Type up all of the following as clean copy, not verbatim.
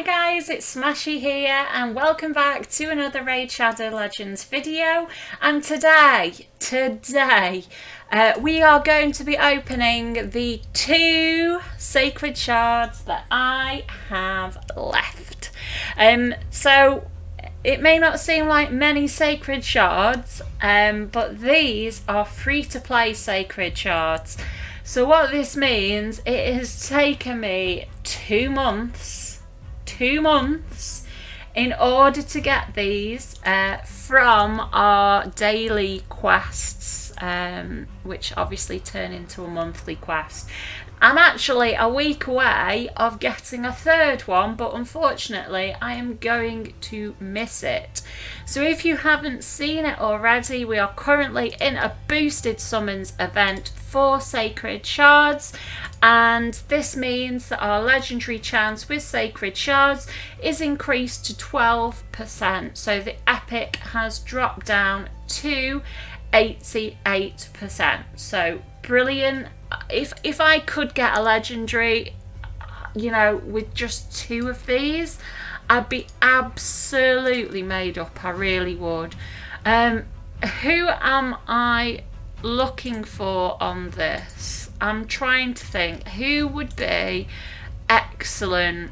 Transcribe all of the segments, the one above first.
Hi guys, it's Smashy here and welcome back to another Raid Shadow Legends video. And today we are going to be opening the 2 sacred shards that I have left. So it may not seem like many sacred shards, but these are free to play sacred shards. So what this means, it has taken me 2 months in order to get these from our daily quests, which obviously turn into a monthly quest. I'm actually a week away of getting a 3rd one, but unfortunately I am going to miss it. So if you haven't seen it already, we are currently in a boosted summons event for sacred shards, and this means that our legendary chance with sacred shards is increased to 12%. So the epic has dropped down to 88%. So brilliant. If I could get a legendary, you know, with just 2 of these, I'd be absolutely made up. I really would. Who am I looking for on this? I'm trying to think who would be excellent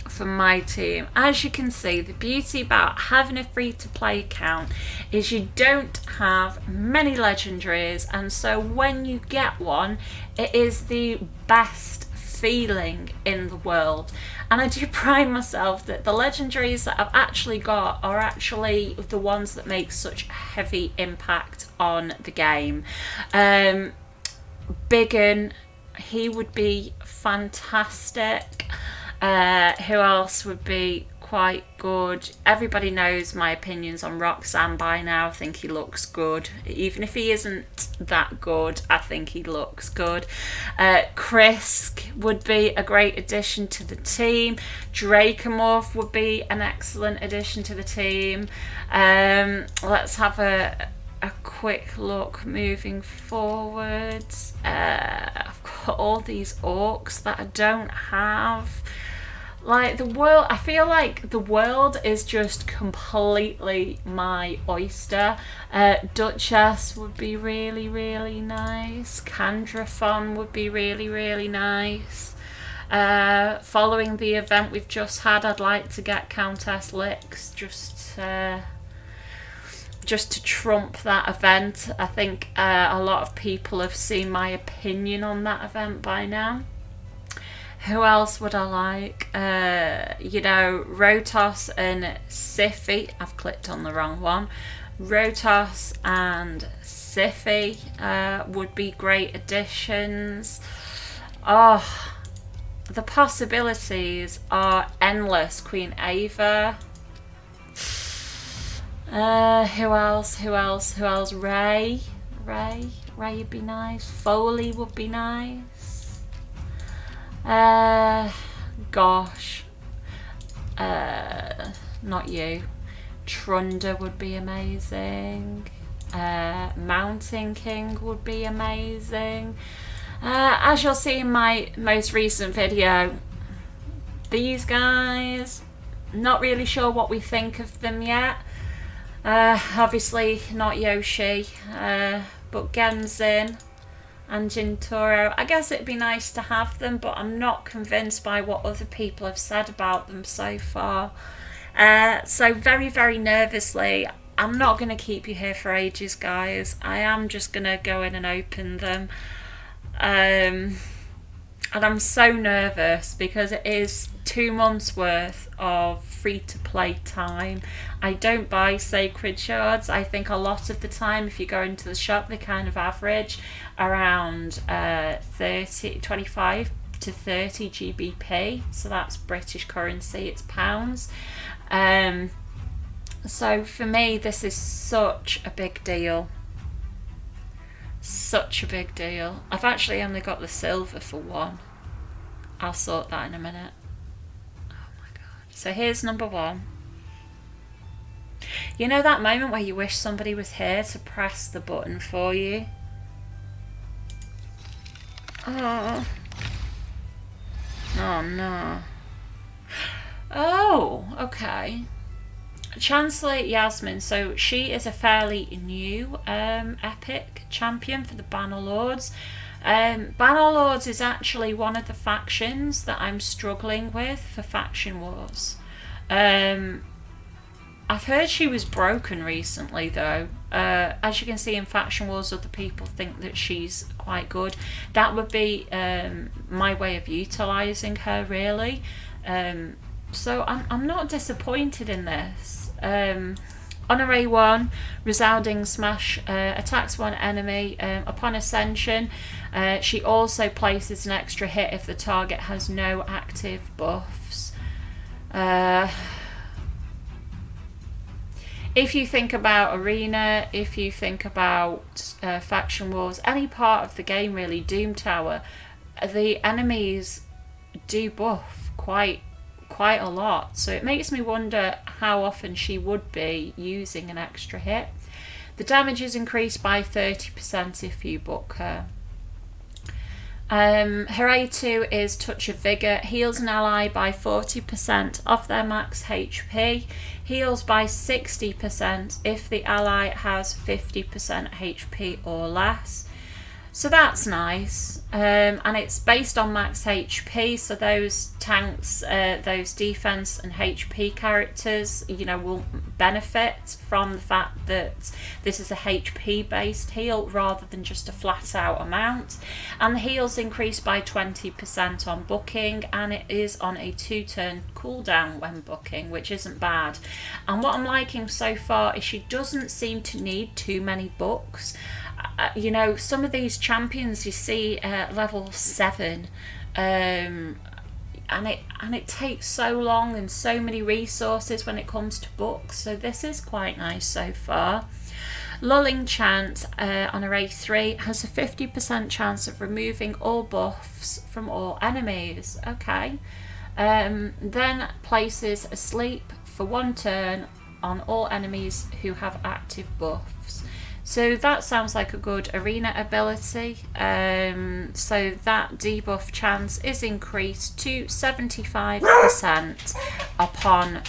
for my team. As you can see, the beauty about having a free-to-play account is you don't have many legendaries, and so when you get one, it is the best feeling in the world. And I do pride myself that the legendaries that I've actually got are actually the ones that make such heavy impact on the game. Biggin, he would be fantastic. Who else would be quite good? Everybody knows my opinions on Roxanne by now. I think he looks good. Even if he isn't that good, I think he looks good. Krisk would be a great addition to the team. Dracomorph would be an excellent addition to the team. Let's have a quick look moving forwards. I've got all these orcs that I don't have. Like the world, I feel like the world is just completely my oyster. Duchess would be really, really nice. Candrathon would be really, really nice. Following the event we've just had, I'd like to get Countess Lix just to trump that event. I think a lot of people have seen my opinion on that event by now. Who else would I like? You know, Rotos and Siffy. I've clicked on the wrong one. Rotos and Siffy would be great additions. Oh, the possibilities are endless. Queen Ava. Who else? Ray would be nice. Foley would be nice. Gosh. Not you. Trunda would be amazing. Mountain King would be amazing. As you'll see in my most recent video, these guys, not really sure what we think of them yet. Obviously not Yoshi, but Genzin and Jintoro. I guess it'd be nice to have them, but I'm not convinced by what other people have said about them so far. So very, very nervously, I'm not going to keep you here for ages, guys. I am just going to go in and open them. And I'm so nervous because it is 2 months worth of free-to-play time. I don't buy sacred shards. I think a lot of the time if you go into the shop, they kind of average around 25 to 30 GBP. So that's British currency, it's pounds. So for me, this is such a big deal. Such a big deal. I've actually only got the silver for 1. I'll sort that in a minute. Oh my god. So here's number 1. You know that moment where you wish somebody was here to press the button for you? Oh. Oh no. Oh, okay. Chancellor Yasmin, so she is a fairly new epic champion for the Bannerlords. Bannerlords is actually one of the factions that I'm struggling with for Faction Wars. I've heard she was broken recently though. As you can see in Faction Wars, other people think that she's quite good. That would be my way of utilising her really. So I'm not disappointed in this. On array 1, resounding smash, attacks one enemy. Upon ascension, she also places an extra hit if the target has no active buffs. If you think about Arena, if you think about Faction Wars, any part of the game really, Doom Tower, the enemies do buff quite a lot, so it makes me wonder how often she would be using an extra hit. The damage is increased by 30% if you book her. Her A2 is Touch of Vigour, heals an ally by 40% of their max HP, heals by 60% if the ally has 50% HP or less. So that's nice, and it's based on max HP, so those tanks, those defense and HP characters, you know, will benefit from the fact that this is a HP based heal rather than just a flat out amount. And the heals increase by 20% on booking, and it is on a 2-turn cooldown when booking, which isn't bad. And what I'm liking so far is she doesn't seem to need too many books. You know, some of these champions you see level 7, and it takes so long and so many resources when it comes to books, so this is quite nice so far. Lulling Chant on array 3 has a 50% chance of removing all buffs from all enemies. Okay. Then places a sleep for 1 turn on all enemies who have active buffs. So that sounds like a good arena ability. So that debuff chance is increased to 75% upon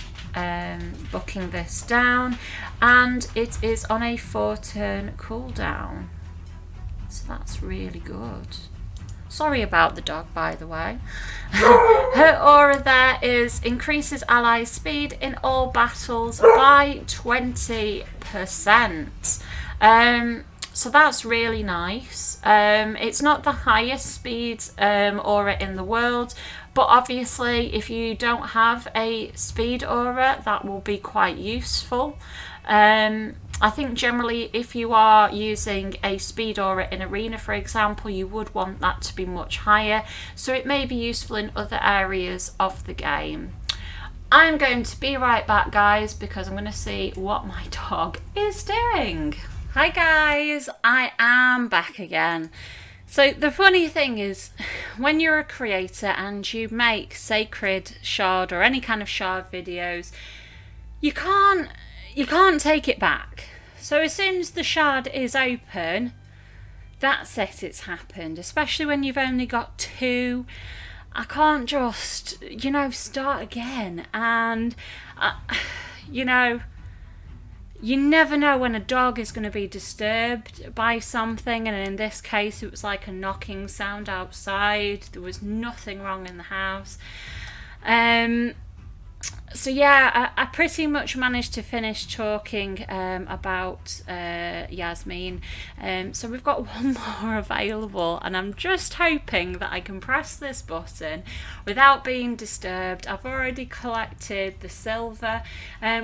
booking this down, and it is on a 4-turn cooldown. So that's really good. Sorry about the dog, by the way. Her aura there is increases ally speed in all battles by 20%. So that's really nice. It's not the highest speed aura in the world, but obviously if you don't have a speed aura, that will be quite useful. I think generally if you are using a speed aura in arena, for example, you would want that to be much higher, so it may be useful in other areas of the game. I'm going to be right back, guys, because I'm going to see what my dog is doing. Hi guys, I am back again. So the funny thing is, when you're a creator and you make sacred shard or any kind of shard videos, you can't take it back. So as soon as the shard is open, that's it, it's happened. Especially when you've only got 2. I can't just, you know, start again. And, you know, you never know when a dog is going to be disturbed by something, and in this case it was like a knocking sound outside. There was nothing wrong in the house. So yeah, I pretty much managed to finish talking about Yasmin. So we've got one more available, and I'm just hoping that I can press this button without being disturbed. I've already collected the silver,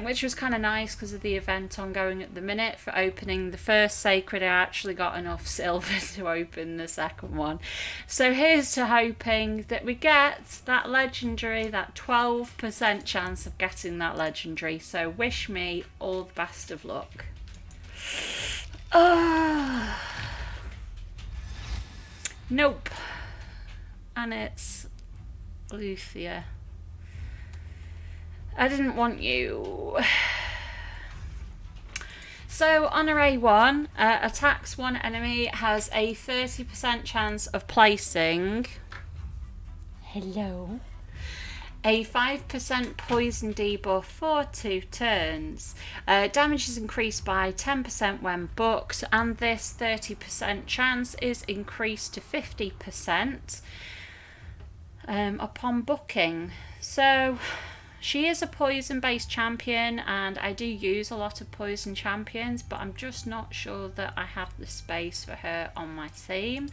which was kind of nice because of the event ongoing at the minute. For opening the first sacred, I actually got enough silver to open the second one. So here's to hoping that we get that legendary, that 12% chance of getting that legendary. So wish me all the best of luck. Nope. And it's Luthia. I didn't want you. So on array 1, attacks one enemy, has a 30% chance of placing A 5% poison debuff for 2 turns. Damage is increased by 10% when booked, and this 30% chance is increased to 50% upon booking. So she is a poison based champion, and I do use a lot of poison champions, but I'm just not sure that I have the space for her on my team.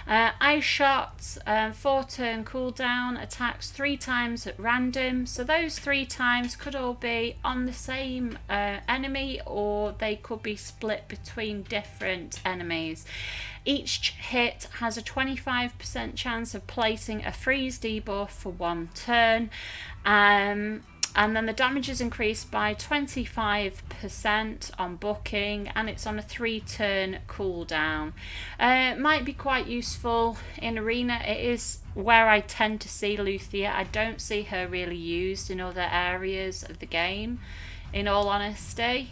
Ice Shot, 4 turn cooldown, attacks 3 times at random. So those 3 times could all be on the same enemy, or they could be split between different enemies. Each hit has a 25% chance of placing a freeze debuff for 1 turn. And then the damage is increased by 25% on booking, and it's on a 3 turn cooldown. It might be quite useful in arena. It is where I tend to see Luthia. I don't see her really used in other areas of the game, in all honesty.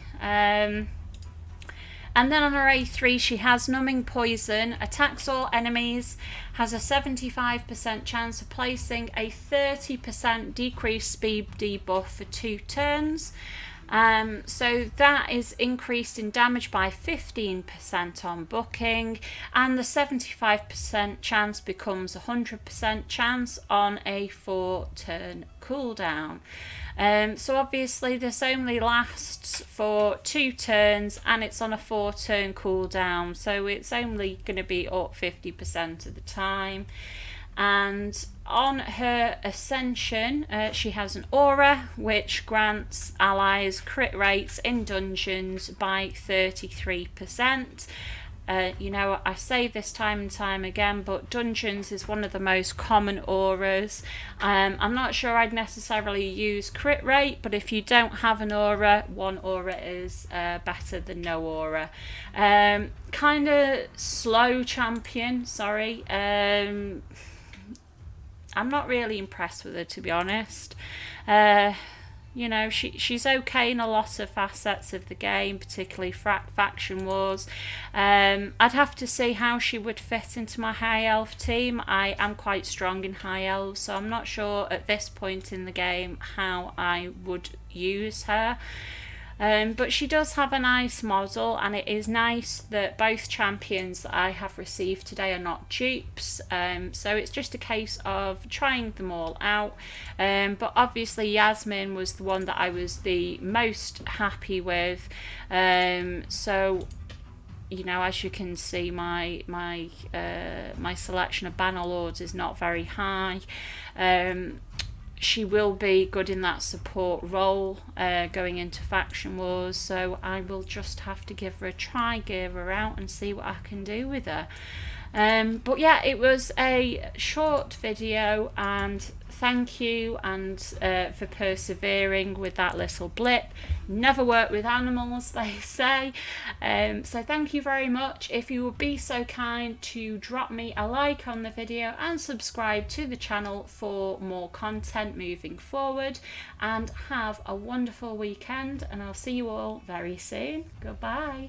And then on her A3, she has Numbing Poison, attacks all enemies, has a 75% chance of placing a 30% decreased speed debuff for 2 turns. So that is increased in damage by 15% on booking, and the 75% chance becomes 100% chance on a 4 turn cooldown. So obviously this only lasts for 2 turns, and it's on a 4 turn cooldown, so it's only going to be up 50% of the time. And on her ascension, she has an aura which grants allies crit rates in dungeons by 33%. You know, I say this time and time again, but dungeons is one of the most common auras. I'm not sure I'd necessarily use crit rate, but if you don't have an aura, 1 aura is better than no aura. Kind of slow champion, sorry. I'm not really impressed with her, to be honest. You know, she's okay in a lot of facets of the game, particularly faction wars. I'd have to see how she would fit into my high elf team. I am quite strong in high elves, so I'm not sure at this point in the game how I would use her. But she does have a nice model, and it is nice that both champions that I have received today are not dupes. So it's just a case of trying them all out. But obviously Yasmin was the one that I was the most happy with. So, you know, as you can see, my selection of banner lords is not very high. She will be good in that support role going into faction wars, so I will just have to give her a try, gear her out, and see what I can do with her. But yeah, it was a short video, and thank you and for persevering with that little blip. Never work with animals, they say. So thank you very much. If you would be so kind to drop me a like on the video and subscribe to the channel for more content moving forward, and have a wonderful weekend, and I'll see you all very soon. Goodbye.